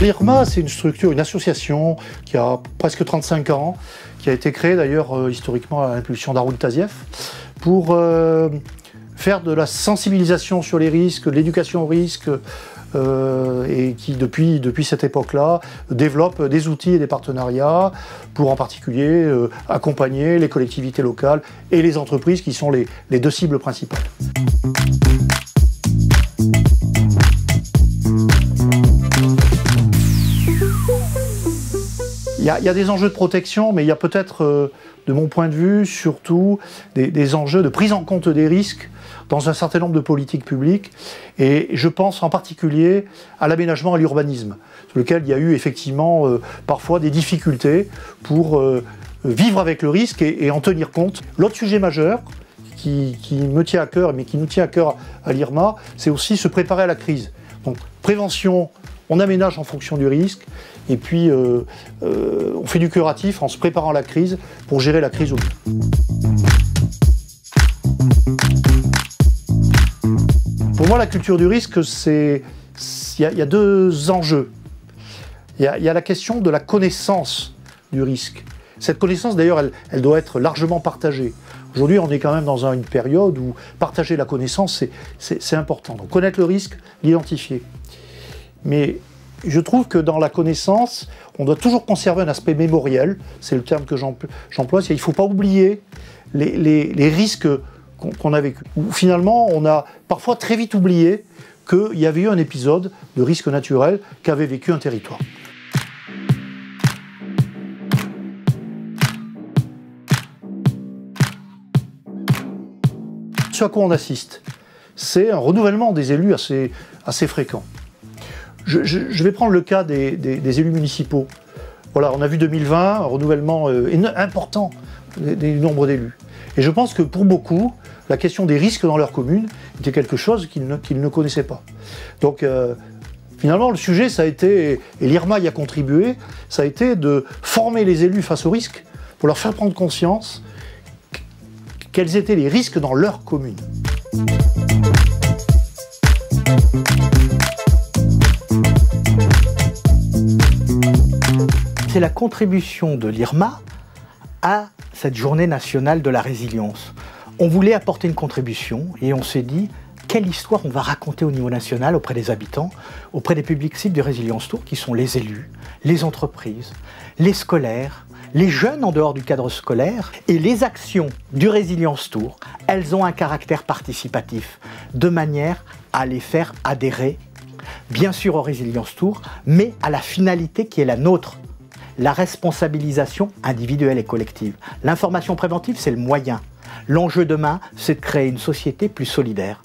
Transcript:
L'IRMA, c'est une structure, une association qui a presque 35 ans, qui a été créée d'ailleurs historiquement à l'impulsion d'Haroun Tazieff, pour faire de la sensibilisation sur les risques, de l'éducation aux risques, et qui depuis cette époque-là développe des outils et des partenariats pour en particulier accompagner les collectivités locales et les entreprises qui sont les deux cibles principales. Il y a des enjeux de protection, mais il y a peut-être, de mon point de vue, surtout des enjeux de prise en compte des risques dans un certain nombre de politiques publiques. Et je pense en particulier à l'aménagement et à l'urbanisme, sur lequel il y a eu effectivement parfois des difficultés pour vivre avec le risque et en tenir compte. L'autre sujet majeur qui me tient à cœur, mais qui nous tient à cœur à l'IRMA, c'est aussi se préparer à la crise. Donc prévention, on aménage en fonction du risque, et puis on fait du curatif en se préparant à la crise pour gérer la crise au mieux. Pour moi, la culture du risque, il y a deux enjeux. Il y a la question de la connaissance du risque. Cette connaissance, d'ailleurs, elle doit être largement partagée. Aujourd'hui, on est quand même dans une période où partager la connaissance, c'est important. Donc, connaître le risque, l'identifier. Mais je trouve que dans la connaissance, on doit toujours conserver un aspect mémoriel, c'est le terme que j'emploie, il ne faut pas oublier les risques qu'on a vécus. Finalement, on a parfois très vite oublié qu'il y avait eu un épisode de risque naturel qu'avait vécu un territoire. Ce à quoi on assiste, c'est un renouvellement des élus assez fréquent. Je vais prendre le cas des élus municipaux. Voilà, on a vu 2020, un renouvellement important du nombre d'élus. Et je pense que pour beaucoup, la question des risques dans leur commune était quelque chose qu'ils ne connaissaient pas. Donc finalement, le sujet, ça a été, et l'IRMA y a contribué, ça a été de former les élus face aux risques pour leur faire prendre conscience quels étaient les risques dans leur commune. C'est la contribution de l'IRMA à cette journée nationale de la résilience. On voulait apporter une contribution et on s'est dit quelle histoire on va raconter au niveau national auprès des habitants, auprès des publics cibles du Résilience Tour qui sont les élus, les entreprises, les scolaires, les jeunes en dehors du cadre scolaire. Et les actions du Résilience Tour, elles ont un caractère participatif de manière à les faire adhérer bien sûr au Résilience Tour, mais à la finalité qui est la nôtre. La responsabilisation individuelle et collective. L'information préventive, c'est le moyen. L'enjeu demain, c'est de créer une société plus solidaire.